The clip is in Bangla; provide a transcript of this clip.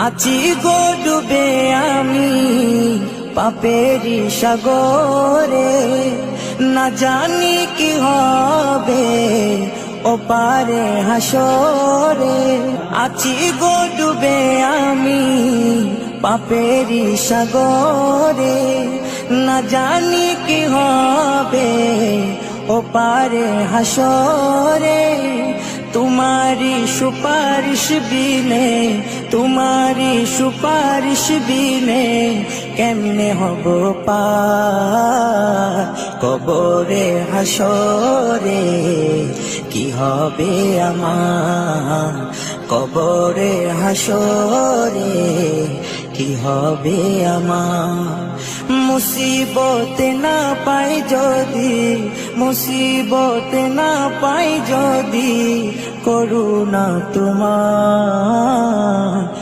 আছি গো ডুবে আমি পাপেরি সাগরে, না জানি কি হবে ও পারে হাসরে। আছি গো ডুবে আমি পাপেরি সাগরে, না জানি কি হবে ও পারে হাসরে। तुम्हारी सुपारिश बिने, तुम्हारी सुपारिश बिने केमने हब पार कबरे हासरे। কি হবে আমার কবরে হাসরে, কি হবে আমার। মুসিবতে না পাই যদি, মুসিবতে না পাই যদি করুণা তোমার।